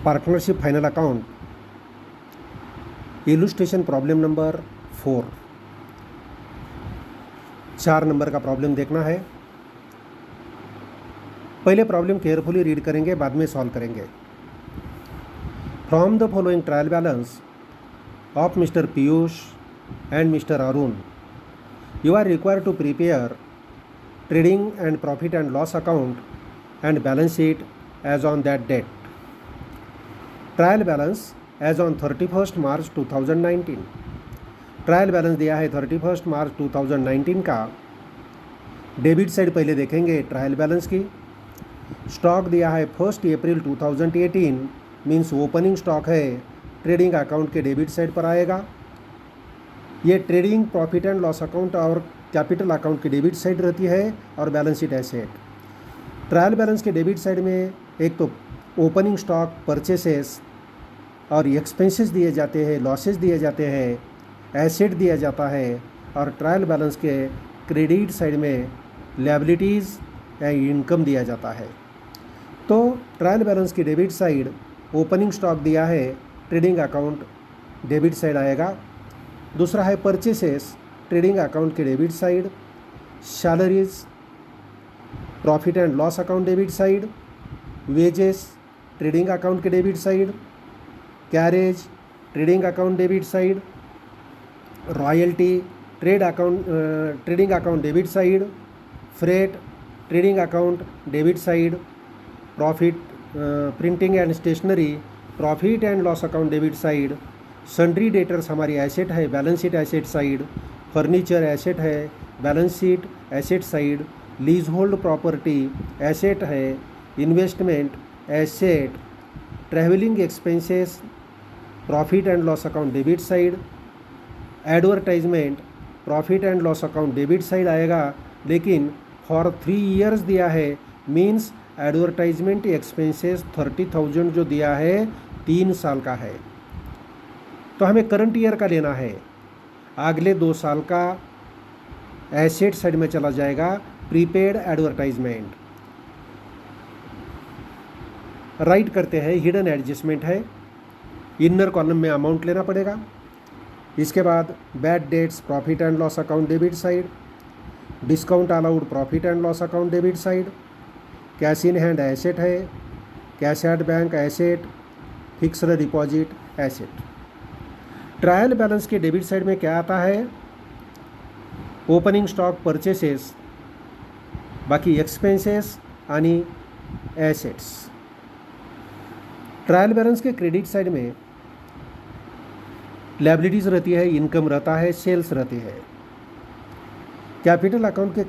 Partnership final account illustration problem number 4। 4 number का problem देखना है। पहले प्रॉब्लम केयरफुली रीड करेंगे, बाद में सॉल्व करेंगे। From the following trial balance of mister Piyush and mister Arun you are required to prepare trading and profit and loss account and balance sheet as on that date. Trial balance as on 31 March 2019। Trial balance दिया है 31 March 2019 का। Debit side पहले देखेंगे trial balance की। Stock दिया है 1 अप्रैल 2018, means opening stock है, trading account के डेबिट साइड पर आएगा। ये trading profit and loss account और कैपिटल अकाउंट की डेबिट साइड रहती है और balance sheet asset. Trial balance के डेबिट साइड में एक तो ओपनिंग स्टॉक, परचेसेस और एक्सपेंसेस दिए जाते हैं, लॉसेस दिए जाते हैं, एसेट दिया जाता है। और ट्रायल बैलेंस के क्रेडिट साइड में लायबिलिटीज़ या इनकम दिया जाता है। तो ट्रायल बैलेंस की डेबिट साइड ओपनिंग स्टॉक दिया है, ट्रेडिंग अकाउंट डेबिट साइड आएगा। दूसरा है परचेसेस, ट्रेडिंग अकाउंट के debit side. Salaries, profit and loss account debit side. Wages, trading account के debit side. Carriage, trading account debit side. Royalty, trading account debit side. Freight, trading account debit side. Profit, printing and stationery, profit and loss account debit side. Sundry debtors हमारी asset है, balance sheet asset side. Furniture asset है, balance sheet asset side. Leasehold property asset है, investment asset. Travelling expenses, profit and loss account debit side. Advertisement, profit and loss account debit side आएगा, लेकिन for 3 years दिया है, means advertisement expenses 30,000 जो दिया है 3 साल का है। तो हमें करंट ईयर का लेना है। अगले 2 साल का एसेट साइड में चला जाएगा प्रीपेड एडवर्टाइजमेंट। राइट करते हैं, हिडन एडजस्टमेंट है, इनर कॉलम में अमाउंट लेना पड़ेगा। इसके बाद bad debts, profit and loss account debit side. Discount allowed, profit and loss account debit side. Cash in hand asset है, cash at bank asset, fixed deposit asset. Trial balance के debit side में क्या आता है? Opening stock, purchases, बाकी expenses आणि assets. Trial balance के credit side में लायबिलिटीज़ रहती है, इनकम रहता है, सेल्स रहती है। कैपिटल अकाउंट के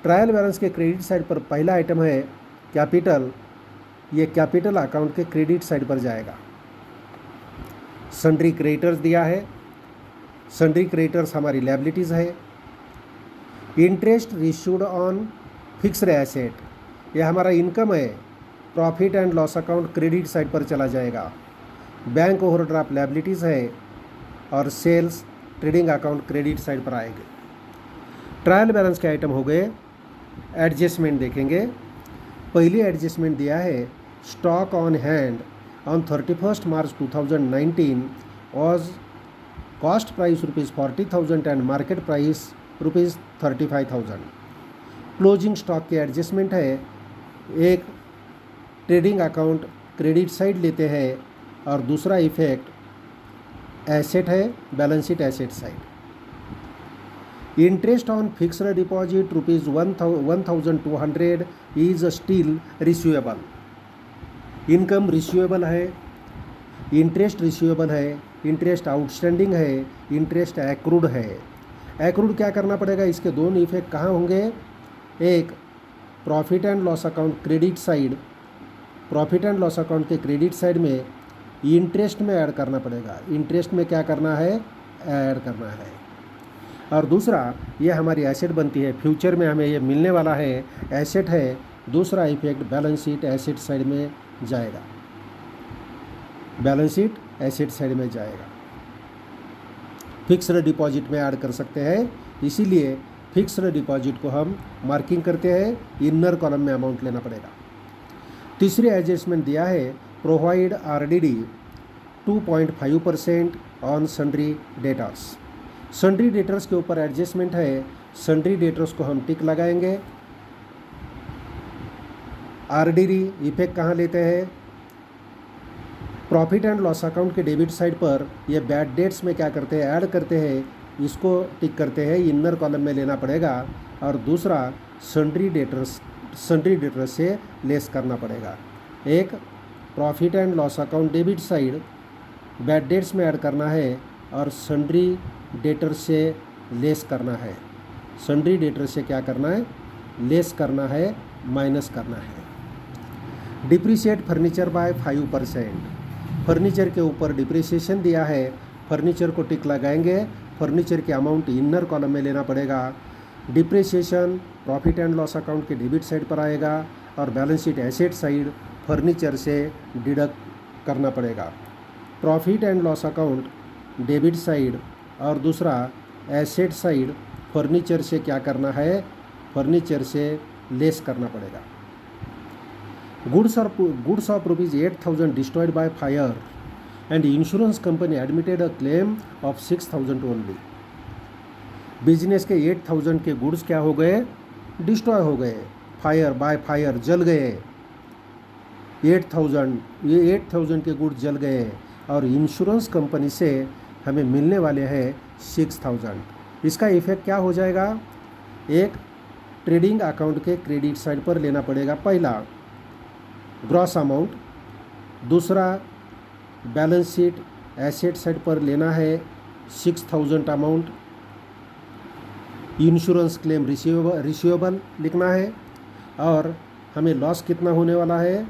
ट्रायल बैलेंस के क्रेडिट साइड पर पहला आइटम है कैपिटल। ये कैपिटल अकाउंट के क्रेडिट साइड पर जाएगा। सन्ड्री क्रेडिटर्स दिया है, सन्ड्री क्रेडिटर्स हमारी लायबिलिटीज़ है। Interest received on fixed asset, ये हमारा इनकम है, profit and loss account credit side पर चला जाएगा। बैंक ओवरड्राफ्ट लायबिलिटीज़ है और sales, trading account credit side पर आएंगे। ट्रायल बैलेंस के आइटम हो गए। एडजस्टमेंट देखेंगे। पहली एडजस्टमेंट दिया है stock on hand on 31 March 2019 was cost price ₹40,000 and market price ₹35,000। Closing stock की एडजस्टमेंट है। एक ट्रेडिंग अकाउंट क्रेडिट साइड लेते हैं और दूसरा इफेक्ट एसेट है, balance sheet asset side. Interest on fixed deposit ₹1,200 is still receivable. Income receivable है, interest receivable है, इंटरेस्ट आउटस्टैंडिंग है, इंटरेस्ट एक्रूड है। एक्रूड क्या करना पड़ेगा? इसके दोनों इफेक्ट कहाँ होंगे? एक profit and loss account credit side, profit and loss account के क्रेडिट साइड में इंटरेस्ट में ऐड करना पड़ेगा। इंटरेस्ट में क्या करना है? ऐड करना है। और दूसरा, ये हमारी एसेट बनती है, फ्यूचर में हमें ये मिलने वाला है, एसेट है। दूसरा effect balance sheet asset side में जाएगा, बैलेंस शीट एसेट साइड में जाएगा। फिक्स्ड डिपॉजिट में ऐड कर सकते हैं, इसीलिए फिक्स्ड डिपॉजिट को हम मार्किंग करते हैं, इनर कॉलम में अमाउंट लेना पड़ेगा। तीसरी एडजस्टमेंट दिया है provide RDD 2.5% on sundry debtors. Sundry debtors के ऊपर एडजस्टमेंट है, सन्ड्री डेटर्स को हम टिक लगाएंगे। RDD इफेक्ट कहाँ लेते हैं? प्रॉफिट एंड लॉस अकाउंट के डेबिट साइड पर ये बैड डेट्स में क्या करते हैं, ऐड करते हैं, इसको टिक करते हैं, इनर कॉलम में लेना पड़ेगा। और दूसरा सन्ड्री डेटर्स से लेस करना पड़ेगा। एक profit and loss account debit side bad debts में ऐड करना है और सन्ड्री डेटर्स से लेस करना है। सन्ड्री डेटर्स से क्या करना है? लेस करना है, माइनस करना है। Depreciate furniture bye 5%। फर्नीचर के ऊपर डिप्रिसिएशन दिया है, फर्नीचर को टिक लगाएंगे, फर्नीचर के अमाउंट इनर कॉलम में लेना पड़ेगा। Depreciation profit and loss account के डेबिट साइड पर आएगा और balance sheet asset side furniture से डिडक्ट करना पड़ेगा। Profit and loss account debit side और दूसरा एसेट साइड फर्नीचर से क्या करना है? फर्नीचर से लेस करना पड़ेगा। Goods of ₹8,000 destroyed by fire and insurance company admitted a claim of 6,000 only. Business के 8,000 के गुड्स क्या हो गए? डिस्ट्रॉय हो गए, बाय फायर जल गए। 8,000 के गुड्स जल गए और इंश्योरेंस कंपनी से हमें मिलने वाले हैं 6,000। इसका इफेक्ट क्या हो जाएगा? एक ट्रेडिंग अकाउंट के क्रेडिट साइड पर लेना पड़ेगा, पहला ग्रॉस अमाउंट, दूसरा बैलेंस शीट एसेट साइड पर लेना है 6,000 अमाउंट, इंश्योरेंस क्लेम रिसीवेबल लिखना है और हमें लॉस कितना होने वाला है?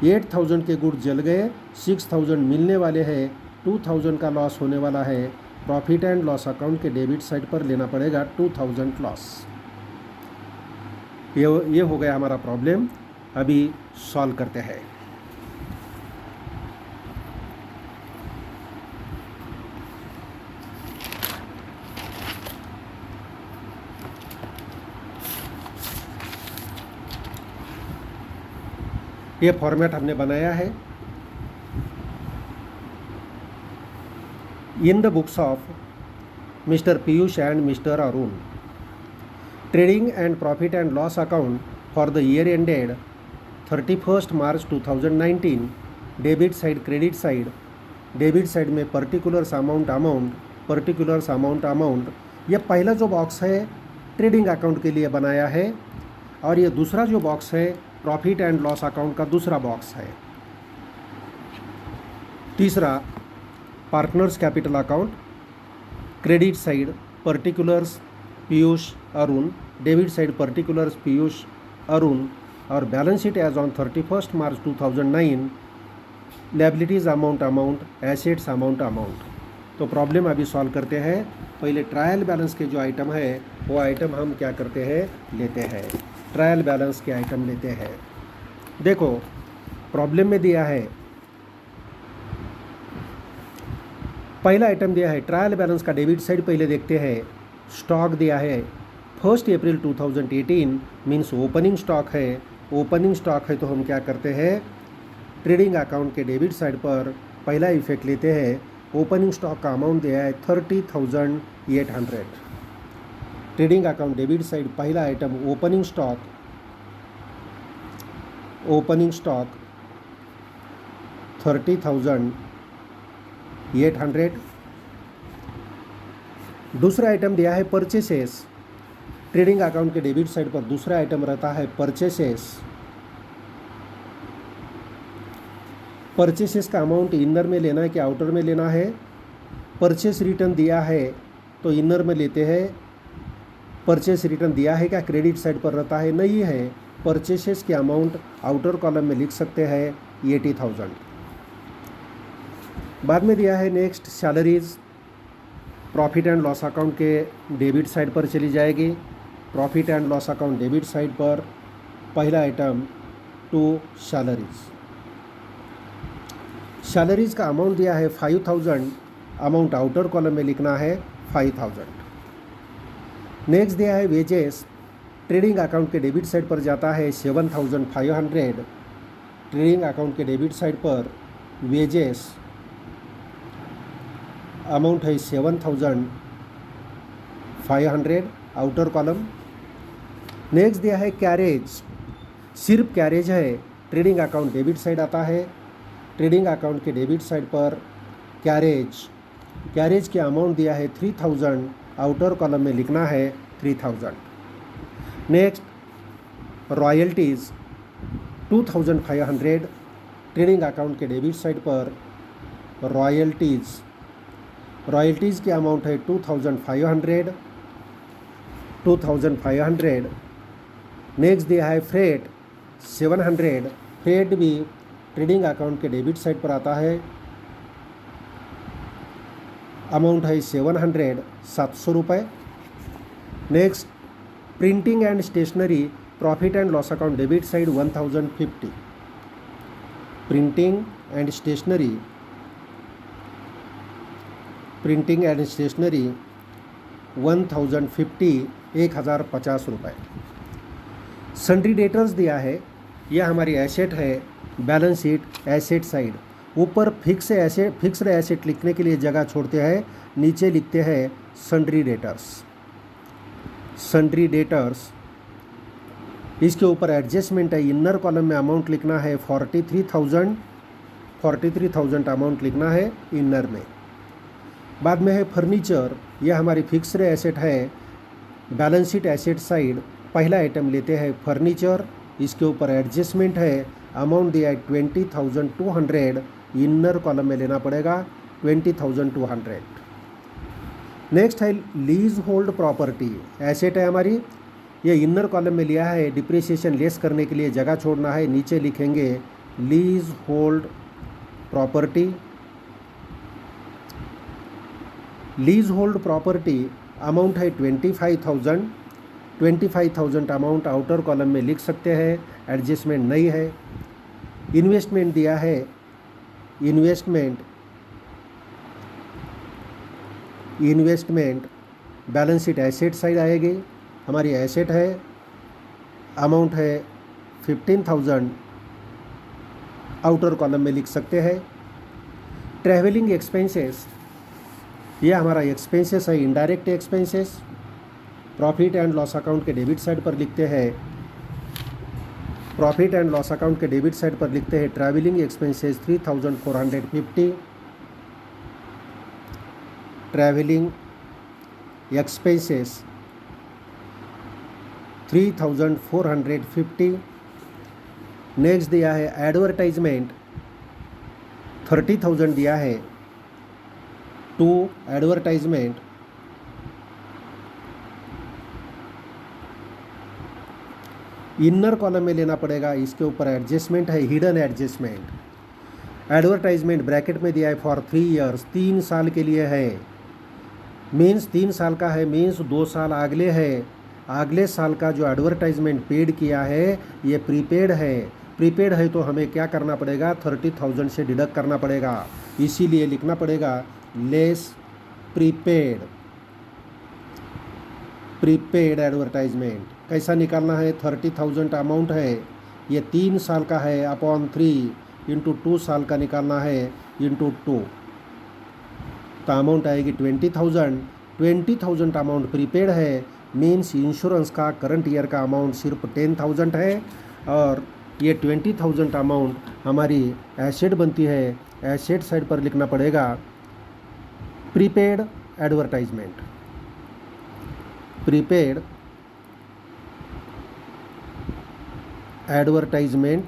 8,000 के गुड्स जल गए, 6,000 मिलने वाले हैं, 2,000 का लॉस होने वाला है। प्रॉफिट एंड लॉस अकाउंट के डेबिट साइड पर लेना पड़ेगा 2,000 लॉस। ये हो गया हमारा प्रॉब्लम। अभी सॉल्व करते हैं। ये फॉर्मेट हमने बनाया है। In the books of mister Piyush and mister Arun, trading and profit and loss account for the year ended 31 March 2019, debit side credit side, debit side में पर्टिकुलर्स अमाउंट, ये पहला जो बॉक्स है ट्रेडिंग अकाउंट के लिए बनाया है और ये दूसरा जो बॉक्स है प्रॉफिट एंड लॉस अकाउंट का दूसरा बॉक्स है। तीसरा partners capital account, credit side particulars Piyush Arun, debit side particulars Piyush Arun और balance sheet as on 31 March 2009, liabilities amount, assets amount. तो प्रॉब्लम अभी सॉल्व करते हैं। पहले ट्रायल बैलेंस के जो आइटम है वो आइटम हम क्या करते हैं? लेते हैं। ट्रायल बैलेंस के आइटम लेते हैं। देखो प्रॉब्लम में दिया है, पहला आइटम दिया है ट्रायल बैलेंस का डेबिट साइड पहले देखते हैं। स्टॉक दिया है 1 अप्रैल 2018 मीन्स ओपनिंग स्टॉक है। ओपनिंग स्टॉक है तो हम क्या करते हैं? ट्रेडिंग अकाउंट के डेबिट साइड पर पहला इफेक्ट लेते हैं। ओपनिंग स्टॉक का अमाउंट दिया है 30,800। ट्रेडिंग अकाउंट डेबिट साइड पहला आइटम ओपनिंग स्टॉक 30,800। दूसरा आइटम दिया है परचेसेस। ट्रेडिंग अकाउंट के डेबिट साइड पर दूसरा आइटम रहता है परचेसेस का अमाउंट इनर में लेना है कि आउटर में लेना है? परचेस रिटर्न दिया है तो इनर में लेते हैं। परचेस रिटर्न दिया है क्या क्रेडिट साइड पर रहता है? नहीं है। परचेसेस के अमाउंट आउटर कॉलम में लिख सकते हैं 80,000। बाद में दिया है next salaries, profit and loss account के डेबिट साइड पर चली जाएगी। Profit and loss account debit side पर पहला आइटम टू सैलरीज का अमाउंट दिया है 5,000, अमाउंट आउटर कॉलम में लिखना है 5,000। नेक्स्ट दिया है वेजेस, ट्रेडिंग अकाउंट के डेबिट साइड पर जाता है 7,500, ट्रेडिंग अकाउंट के डेबिट साइड पर वेजेस अमाउंट है 7,500 आउटर कॉलम। नेक्स्ट दिया है कैरेज, सिर्फ कैरेज है, ट्रेडिंग अकाउंट डेबिट साइड आता है। ट्रेडिंग अकाउंट के डेबिट साइड पर कैरेज की अमाउंट दिया है 3,000, आउटर कॉलम में लिखना है 3,000। नेक्स्ट रॉयल्टीज़ 2,500, ट्रेडिंग अकाउंट के डेबिट साइड पर रॉयल्टीज़ की अमाउंट है 2,500। नेक्स्ट दिया है फ्रेट 700, फ्रेट भी ट्रेडिंग अकाउंट के डेबिट साइड पर आता है, अमाउंट है 700 रुपये। Next printing and stationery profit and loss account debit side 1,050, printing and stationery 1,050 रुपये। सन्ड्री डेटर्स दिया है, यह हमारी एसेट है, बैलेंस शीट एसेट साइड। ऊपर फिक्स्ड एसेट लिखने के लिए जगह छोड़ते हैं, नीचे लिखते हैं सन्ड्री डेटर्स। इसके ऊपर एडजस्टमेंट है, इनर कॉलम में अमाउंट लिखना है 43,000 अमाउंट लिखना है इनर में। बाद में है फर्नीचर, यह हमारी फिक्स्ड एसेट है, बैलेंस शीट एसेट साइड। पहला आइटम लेते हैं फर्नीचर, इसके ऊपर एडजस्टमेंट है, अमाउंट दिया है 20,200, इनर कॉलम में लेना पड़ेगा 20,200। नेक्स्ट है लीज होल्ड प्रॉपर्टी, एसेट है हमारी, ये इनर कॉलम में लिया है, डिप्रिसिएशन लेस करने के लिए जगह छोड़ना है, नीचे लिखेंगे lease hold property. Lease hold property amount है 25,000 अमाउंट आउटर कॉलम में लिख सकते हैं, एडजस्टमेंट नहीं है। इन्वेस्टमेंट दिया है, investment balance sheet asset side आएगी, हमारी एसेट है, अमाउंट है 15,000 आउटर कॉलम में लिख सकते हैं। ट्रैवलिंग एक्सपेंसेस, यह हमारा एक्सपेंसेस है, indirect expenses, profit and loss account के डेबिट साइड पर लिखते हैं, travelling expenses 3,450, travelling expenses 3,450। Next दिया है एडवर्टाइजमेंट 30,000 दिया है टू एडवर्टाइजमेंट। इनर कॉलम में लेना पड़ेगा, इसके ऊपर एडजस्टमेंट है, हिडन एडजस्टमेंट। एडवर्टाइजमेंट ब्रैकेट में दिया है फॉर 3 ईयर्स, 3 साल के लिए है, मीन्स 3 साल का है, मीन्स 2 साल अगले है, अगले साल का जो एडवर्टाइजमेंट पेड किया है ये प्रीपेड है तो हमें क्या करना पड़ेगा, 30,000 से डिडक्ट करना पड़ेगा, इसीलिए लिखना पड़ेगा लेस प्रीपेड एडवर्टाइजमेंट। कैसा निकालना है, 30,000 अमाउंट है, ये 3 साल का है, अपॉन 3 इंटू 2 साल का निकालना है इंटू 2, तो अमाउंट आएगी 20,000 अमाउंट प्रीपेड है, मीन्स इंश्योरेंस का करंट ईयर का अमाउंट सिर्फ 10,000 है, और ये 20,000 अमाउंट हमारी एसेट बनती है, एसेट साइड पर लिखना पड़ेगा prepaid advertisement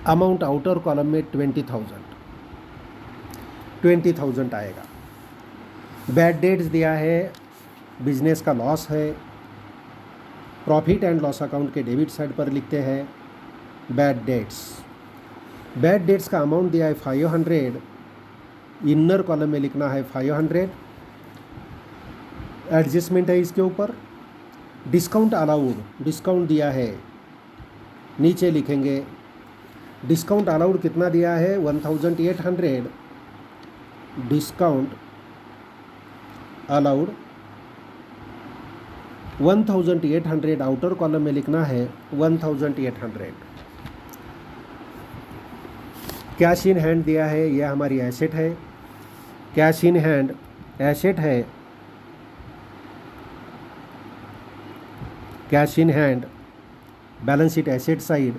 amount outer column में 20,000 आएगा। बैड डेट्स दिया है, बिजनेस का लॉस है, प्रॉफिट एंड लॉस अकाउंट के डेबिट साइड पर लिखते हैं बैड डेट्स का अमाउंट दिया है 500, इनर कॉलम में लिखना है 500, एडजस्टमेंट है इसके ऊपर। डिस्काउंट अलाउड, डिस्काउंट दिया है, नीचे लिखेंगे डिस्काउंट अलाउड कितना दिया है 1,800, डिस्काउंट अलाउड 1800 आउटर कॉलम में लिखना है 1800। कैश इन हैंड दिया है, यह हमारी एसेट है। कैश इन हैंड एसेट है। Cash in hand balance sheet asset side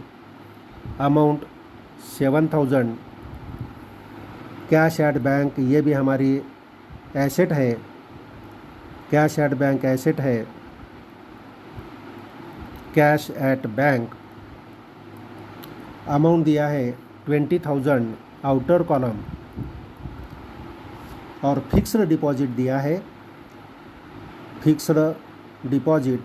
amount 7000। Cash at bank, ये भी हमारी एसेट है। कैश एट बैंक एसेट है। कैश एट बैंक अमाउंट दिया है 20,000 आउटर कॉलम, और फिक्स्ड डिपॉजिट दिया है। फिक्स्ड डिपॉजिट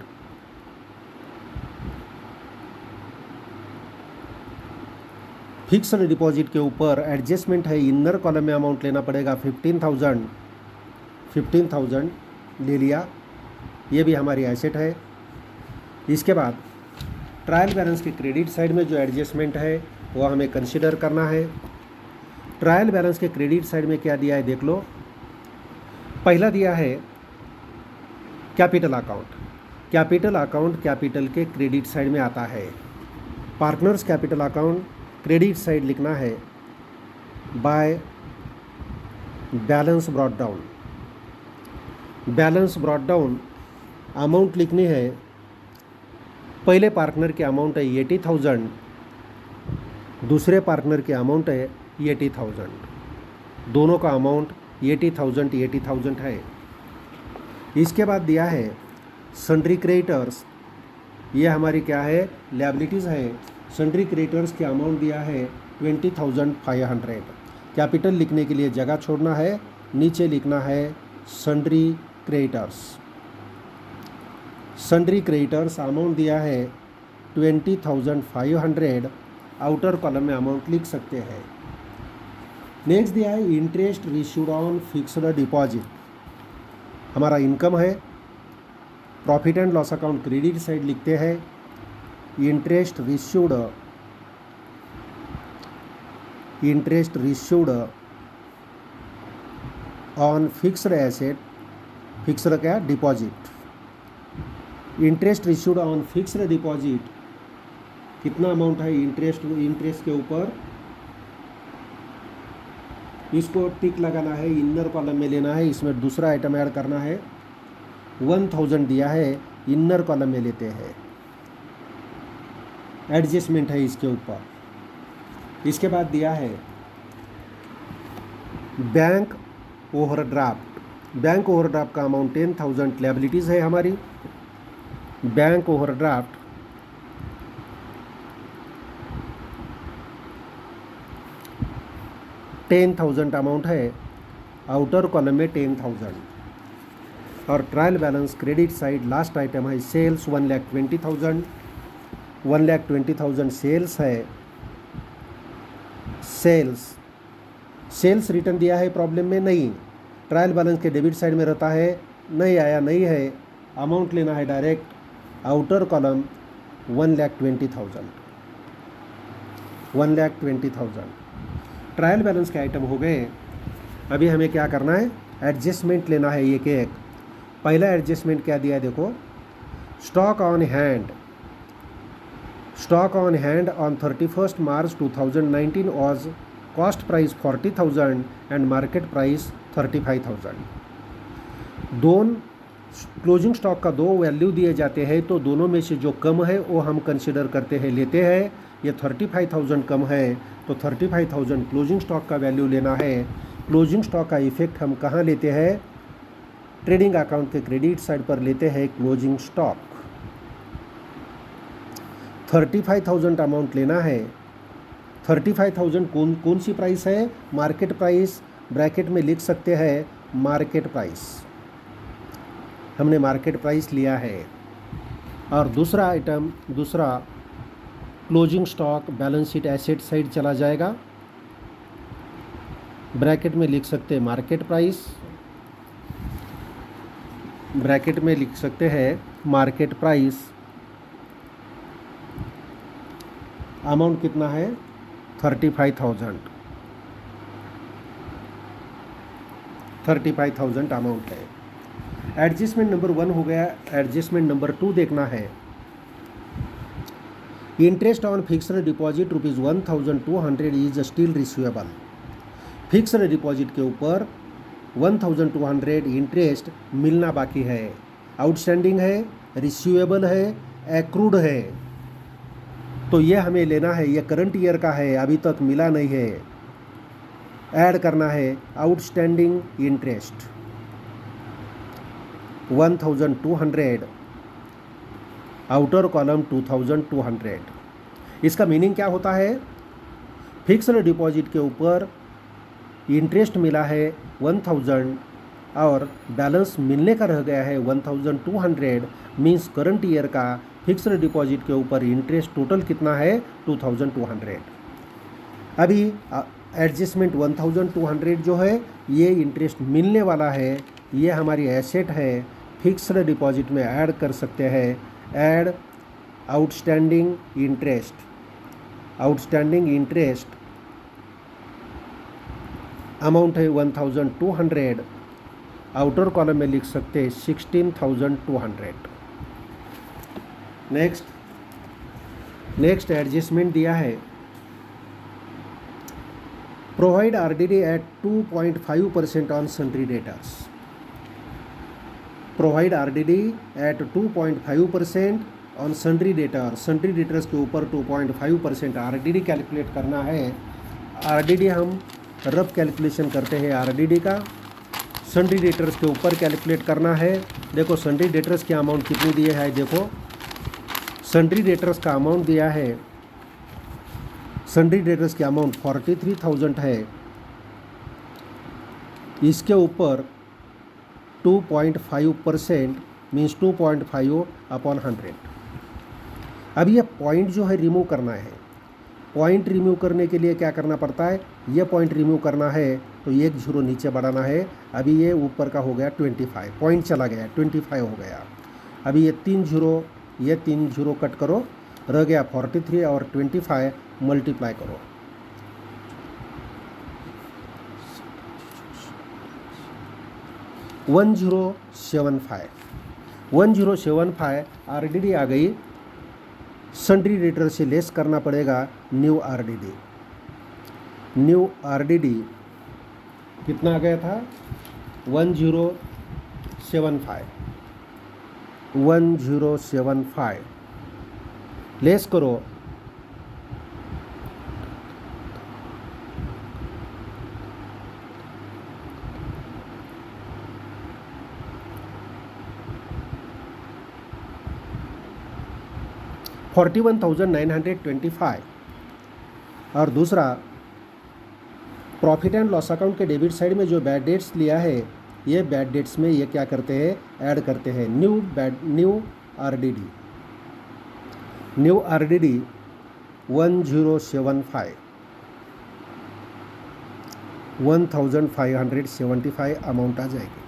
फिक्स्ड डिपॉजिट के ऊपर एडजस्टमेंट है, इनर कॉलम में अमाउंट लेना पड़ेगा 15,000 ले लिया, ये भी हमारी एसेट है। इसके बाद ट्रायल बैलेंस के क्रेडिट साइड में जो एडजस्टमेंट है वो हमें कंसिडर करना है। ट्रायल बैलेंस के क्रेडिट साइड में क्या दिया है देख लो। पहला दिया है capital account. Capital account capital के क्रेडिट साइड में आता है। Partners capital account credit side लिखना है by balance brought down. Balance brought down amount लिखनी है। पहले पार्टनर की अमाउंट है 80,000, दूसरे पार्टनर की अमाउंट है 80,000, दोनों का अमाउंट 80,000 है। इसके बाद दिया है सन्ड्री क्रेडिटर्स, ये हमारी क्या है, लायबिलिटीज़ है। सन्ड्री क्रेडिटर्स की अमाउंट दिया है 20,500। कैपिटल लिखने के लिए जगह छोड़ना है, नीचे लिखना है sundry creditors. Sundry creditors amount दिया है 20,500, आउटर कॉलम में अमाउंट लिख सकते हैं। नेक्स्ट दिया है interest received on fixed deposit, हमारा इनकम है। Profit and loss account credit side लिखते हैं interest received on fixed asset, fixed क्या, deposit. Interest received on fixed deposit कितना अमाउंट है, इंटरेस्ट के ऊपर इसको टिक लगाना है, इनर कॉलम में लेना है। इसमें दूसरा आइटम ऐड करना है, 1000 दिया है, इनर कॉलम में लेते हैं, एडजस्टमेंट है इसके ऊपर। इसके बाद दिया है बैंक ओवरड्राफ्ट। बैंक ओवरड्राफ्ट का अमाउंट 10,000 लायबिलिटीज़ है हमारी। बैंक ओवरड्राफ्ट $10,000 अमाउंट है, आउटर कॉलम में 10,000। और trial balance credit side last item है सेल्स 1,20,000। 1,20,000 सेल्स है। सेल्स रिटर्न दिया है प्रॉब्लम में नहीं, ट्रायल बैलेंस के डेबिट साइड में रहता है, नहीं आया नहीं है, अमाउंट लेना है direct, outer column 1,20,000। 1,20,000 trial balance के आइटम हो गए। अभी हमें क्या करना है, एडजस्टमेंट लेना है एक एक। पहला एडजस्टमेंट क्या दिया है देखो, stock on hand. Stock on hand on 31st March 2019 was cost price 40,000 and market price 35,000। दोनों क्लोजिंग स्टॉक का दो वैल्यू दिए जाते हैं, तो दोनों में से जो कम है वो हम कंसिडर करते हैं, लेते हैं। ये 35,000 कम है तो 35,000 क्लोजिंग स्टॉक का वैल्यू लेना है। क्लोजिंग स्टॉक का इफेक्ट हम कहाँ लेते हैं, ट्रेडिंग अकाउंट के क्रेडिट साइड पर लेते हैं क्लोजिंग स्टॉक। 35,000 अमाउंट लेना है। 35,000 कौन सी प्राइस है, मार्केट प्राइस, ब्रैकेट में लिख सकते हैं मार्केट प्राइस, हमने मार्केट प्राइस लिया है। और दूसरा आइटम, दूसरा closing stock balance sheet asset side चला जाएगा, ब्रैकेट में लिख सकते हैं मार्केट प्राइस, ब्रैकेट में लिख सकते हैं मार्केट प्राइस। अमाउंट कितना है, 35,000। 35,000 अमाउंट है। एडजस्टमेंट नंबर 1 हो गया। एडजस्टमेंट नंबर 2 देखना है। Interest on fixed deposit ₹1200 is still receivable. Fixed deposit के ऊपर 1200 इंटरेस्ट मिलना बाकी है, आउटस्टैंडिंग है, रिसीवेबल है, एक्रूड है। तो ये हमें लेना है, ये करंट ईयर का है, अभी तक मिला नहीं है। ऐड करना है आउटस्टैंडिंग इंटरेस्ट 1200, आउटर कॉलम 2200। इसका मीनिंग क्या होता है? फिक्स्ड डिपॉजिट के ऊपर इंटरेस्ट मिला है 1000 और बैलेंस मिलने का रह गया है 1200, मीन्स करंट ईयर का फिक्स्ड डिपॉजिट के ऊपर इंटरेस्ट टोटल कितना है? 2200। अभी एडजस्टमेंट 1200 जो है ये इंटरेस्ट मिलने वाला है, ये हमारी एसेट है, फिक्स्ड डिपॉजिट में ऐड कर सकते हैं। Add outstanding interest, outstanding interest amount है 1200, आउटर कॉलम में लिख सकते हैं 16200। नेक्स्ट एडजस्टमेंट दिया है, provide RDD at 2.5% on sundry debtors. Provide RDD at 2.5% on sundry debtor. Sundry debtors के ऊपर 2.5% RDD कैलकुलेट करना है। RDD हम रफ कैलकुलेशन करते हैं RDD का, सन्ड्री डेटर्स के ऊपर कैलकुलेट करना है। देखो सन्ड्री डेटर्स की अमाउंट कितनी दी है, देखो सन्ड्री डेटर्स का अमाउंट दिया है, सन्ड्री डेटर्स की अमाउंट 43,000 है। इसके ऊपर 2.5% मीन्स 2.5/100। अब ये पॉइंट जो है रिमूव करना है। पॉइंट रिमूव करने के लिए क्या करना पड़ता है? ये पॉइंट रिमूव करना है तो एक जीरो नीचे बढ़ाना है। अभी ये ऊपर का हो गया 25, पॉइंट चला गया 25 हो गया। अभी ये 3 जीरो कट करो, रह गया 43 और 25 मल्टीप्लाई करो। $1075 RDD आ गई। सन्ड्री डेटर से लेस करना पड़ेगा न्यू RDD। न्यू RDD कितना आ गया था? 1075 लेस करो 41,925। और दूसरा प्रॉफिट एंड लॉस अकाउंट के डेबिट साइड में जो बैड डेट्स लिया है, ये बैड डेट्स में ये क्या करते हैं? ऐड करते हैं new RDD। New RDD 1075 1575 amount आ जाएगी।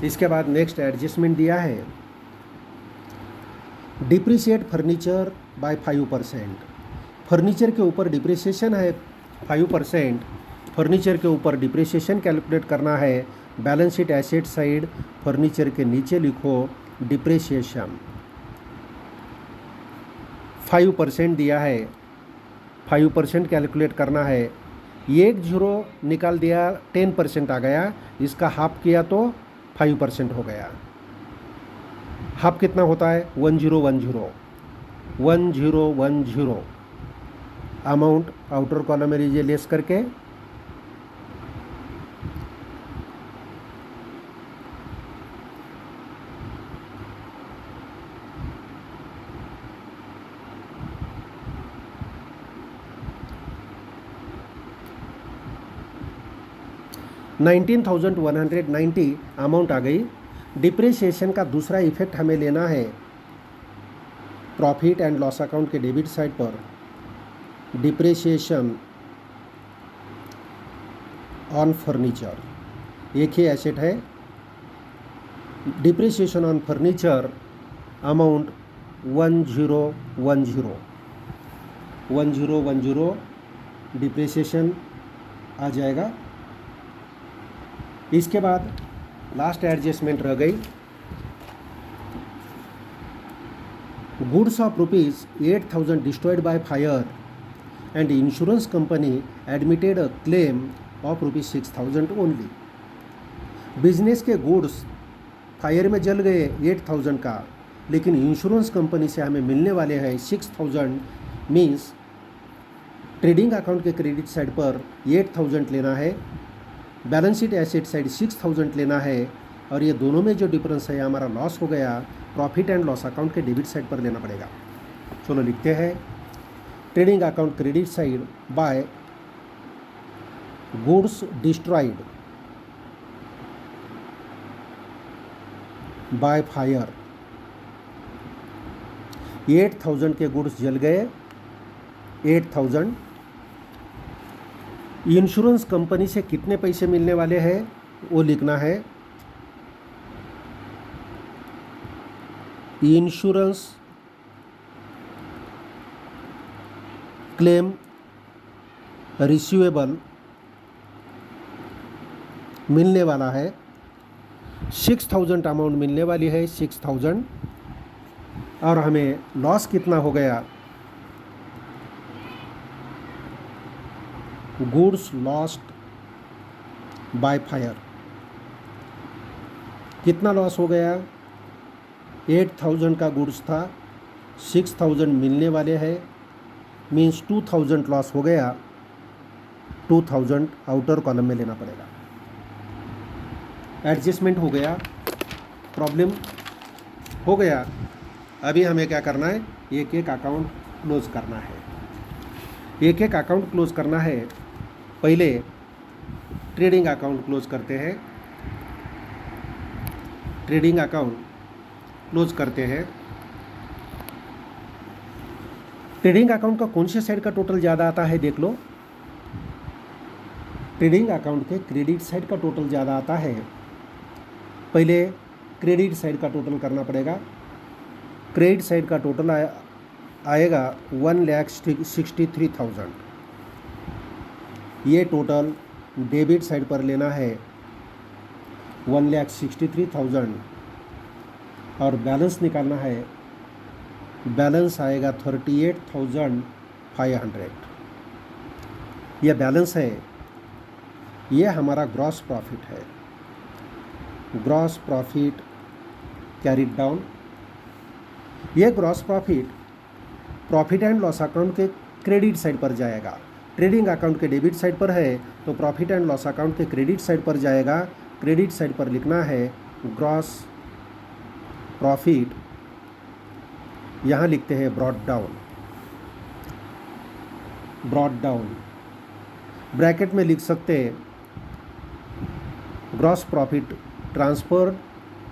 इसके बाद नेक्स्ट एडजस्टमेंट दिया है, डिप्रिशिएट फर्नीचर बाय 5%। फर्नीचर के ऊपर डिप्रिसिएशन है 5%। फर्नीचर के ऊपर डिप्रिसिएशन कैलकुलेट करना है। Balance sheet asset side furniture के नीचे लिखो डिप्रिसिएशन। 5% दिया है, 5% कैलकुलेट करना है। एक जीरो निकाल दिया 10% आ गया, इसका हाफ किया तो 5% हो गया। हाफ कितना होता है? 1010 अमाउंट आउटर कॉलम में लीजिए लेस करके। $19,190 अमाउंट आ गई। डिप्रिसिएशन का दूसरा इफेक्ट हमें लेना है प्रॉफिट एंड लॉस अकाउंट के डेबिट साइड पर। डिप्रिसिएशन ऑन फर्नीचर एक ही एसेट है। Depreciation on furniture amount 1010 depreciation आ जाएगा। इसके बाद लास्ट एडजस्टमेंट रह गई। Goods of rupees 8,000 destroyed by fire and insurance company admitted a claim of rupees 6,000 only. Business के गुड्स फायर में जल गए 8,000 का, लेकिन इंश्योरेंस कंपनी से हमें मिलने वाले हैं 6,000। मीन्स ट्रेडिंग अकाउंट के क्रेडिट साइड पर 8,000 लेना है, बैलेंस शीट एसेट साइड 6,000 लेना है, और ये दोनों में जो डिफरेंस है हमारा लॉस हो गया, प्रॉफिट एंड लॉस अकाउंट के डेबिट साइड पर लेना पड़ेगा। चलो लिखते हैं, trading account credit side by goods destroyed by fire, 8,000 के गुड्स जल गए 8,000। इंश्योरेंस कंपनी से कितने पैसे मिलने वाले हैं वो लिखना है। इंश्योरेंस क्लेम रिसीवेबल मिलने वाला है 6,000 अमाउंट मिलने वाली है 6,000, और हमें लॉस कितना हो गया, गुड्स लॉस्ट बाय फायर कितना लॉस हो गया, 8,000 का गुड्स था, 6,000 मिलने वाले हैं, मीन्स 2,000 लॉस हो गया। 2,000 आउटर कॉलम में लेना पड़ेगा। एडजस्टमेंट हो गया, प्रॉब्लम हो गया। अभी हमें क्या करना है, एक एक अकाउंट क्लोज करना है। एक एक अकाउंट क्लोज करना है। पहले ट्रेडिंग अकाउंट क्लोज करते हैं। ट्रेडिंग अकाउंट क्लोज करते हैं। ट्रेडिंग अकाउंट का कौन से साइड का टोटल ज़्यादा आता है देख लो। ट्रेडिंग अकाउंट के क्रेडिट साइड का टोटल ज़्यादा आता है। पहले क्रेडिट साइड का टोटल करना पड़ेगा। क्रेडिट साइड का टोटल आएगा 1,63,000। ये टोटल डेबिट साइड पर लेना है 1,63,000, और बैलेंस निकालना है। बैलेंस आएगा 38,500। ये बैलेंस है, ये हमारा ग्रॉस प्रॉफिट है। Gross profit carried down. ये gross profit profit and loss account के क्रेडिट साइड पर जाएगा। ट्रेडिंग अकाउंट के डेबिट साइड पर है तो प्रॉफिट एंड लॉस अकाउंट के क्रेडिट साइड पर जाएगा। क्रेडिट साइड पर लिखना है ग्रॉस प्रॉफिट, यहाँ लिखते हैं brought down. Brought down bracket में लिख सकते हैं gross profit transfer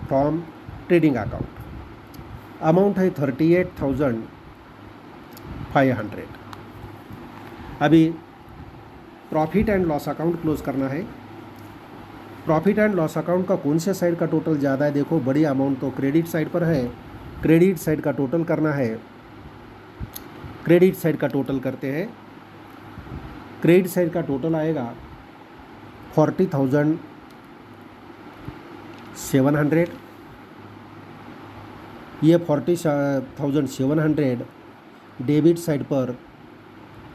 from trading account. Amount है 38,500। अभी profit and loss account close करना है। प्रॉफिट एंड लॉस अकाउंट का कौन से साइड का टोटल ज़्यादा है देखो, बड़ी अमाउंट तो क्रेडिट साइड पर है। क्रेडिट साइड का टोटल करना है। क्रेडिट साइड का टोटल करते हैं। क्रेडिट साइड का टोटल आएगा 40,700। ये 40,700 डेबिट साइड पर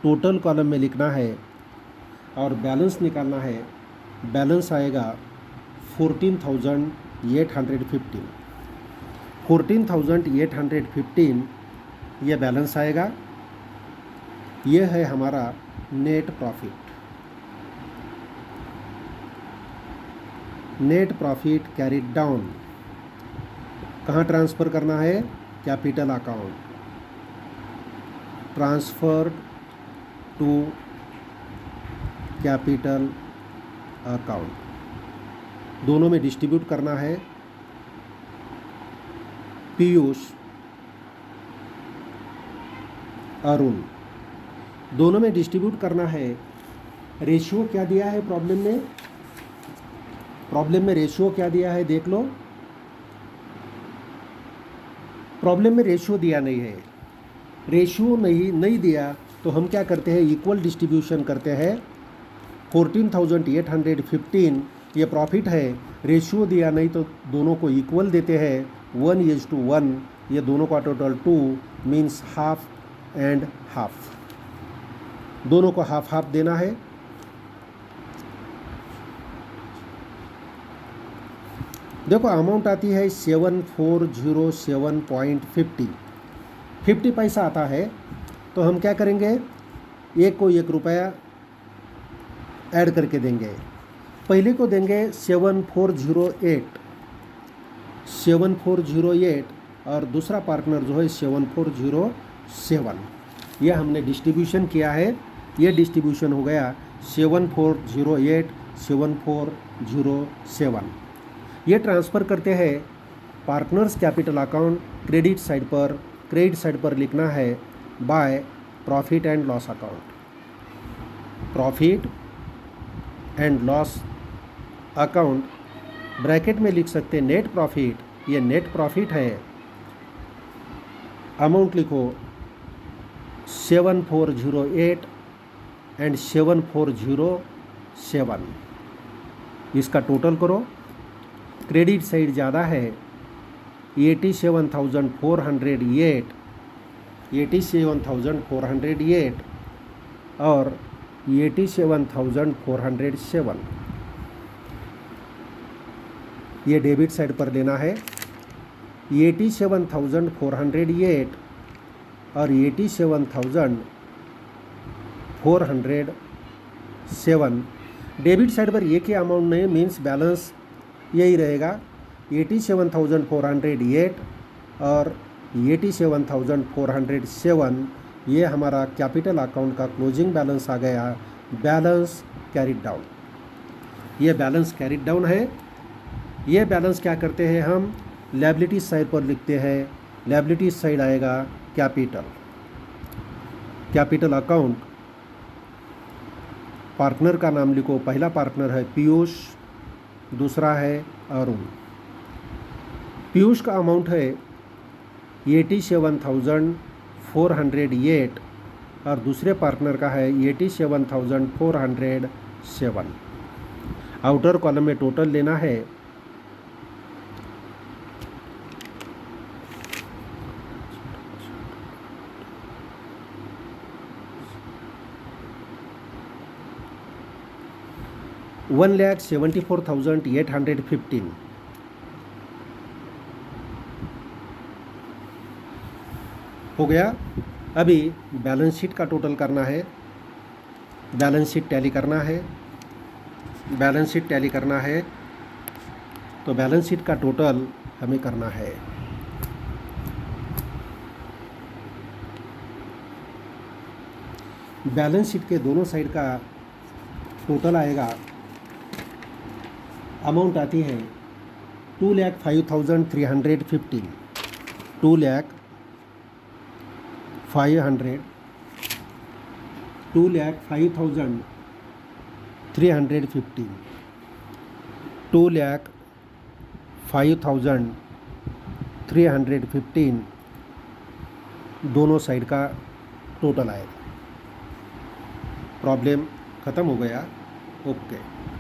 टोटल कॉलम में लिखना है और बैलेंस निकालना है। बैलेंस आएगा 14,815। 14,815 ये बैलेंस आएगा। ये है हमारा net profit. Net profit carried down कहाँ ट्रांसफ़र करना है, capital account. Transfer to capital account, दोनों में डिस्ट्रीब्यूट करना है। पीयूष अरुण, दोनों में डिस्ट्रीब्यूट करना है। रेशियो क्या दिया है प्रॉब्लम में, प्रॉब्लम में रेशियो क्या दिया है देख लो। प्रॉब्लम में रेशियो दिया नहीं है। रेशियो नहीं दिया तो हम क्या करते हैं, इक्वल डिस्ट्रीब्यूशन करते हैं। 14,815 ये प्रॉफिट है, रेशियो दिया नहीं तो दोनों को इक्वल देते हैं 1:1, ये दोनों का total 2 means half and half, दोनों को हाफ हाफ देना है। देखो अमाउंट आती है 7407.50, 50 पैसा आता है। तो हम क्या करेंगे, एक को 1 रुपया ऐड करके देंगे। पहले को देंगे 7408 और दूसरा पार्टनर जो है 7407। ये हमने डिस्ट्रीब्यूशन किया है, ये डिस्ट्रीब्यूशन हो गया 7408 7407। ये ट्रांसफ़र करते हैं partners capital account credit side पर लिखना है by profit and loss account. Profit and loss account bracket में लिख सकते नेट प्रॉफिट, ये नेट प्रॉफिट है। अमाउंट लिखो 7408 एंड 7407, इसका टोटल करो। क्रेडिट साइड ज़्यादा है 87,408 और 87,407, ये डेबिट साइड पर लेना है। 87,408 और 87,407 डेबिट साइड पर एक ही अमाउंट नहीं, मीन्स बैलेंस यही रहेगा 87,408 और 87,407। ये हमारा कैपिटल अकाउंट का क्लोजिंग बैलेंस आ गया, बैलेंस कैरिड डाउन। ये बैलेंस कैरिड डाउन है। ये बैलेंस क्या करते हैं हम, लायबिलिटी साइड पर लिखते हैं। लायबिलिटी साइड आएगा कैपिटल अकाउंट। पार्टनर का नाम लिखो, पहला पार्टनर है पीयूष, दूसरा है अरुण। पीयूष का अमाउंट है 87,408 और दूसरे पार्टनर का है 87,407। आउटर कॉलम में टोटल लेना है। $1,74,815 हो गया। अभी बैलेंस शीट का टोटल करना है, बैलेंस शीट टैली करना है। तो बैलेंस शीट का टोटल हमें करना है। बैलेंस शीट के दोनों साइड का टोटल आएगा। अमाउंट आती है 2,05,315, 2,05,315, 2,05,315 दोनों साइड का टोटल आएगा। प्रॉब्लम ख़त्म हो गया। ओके।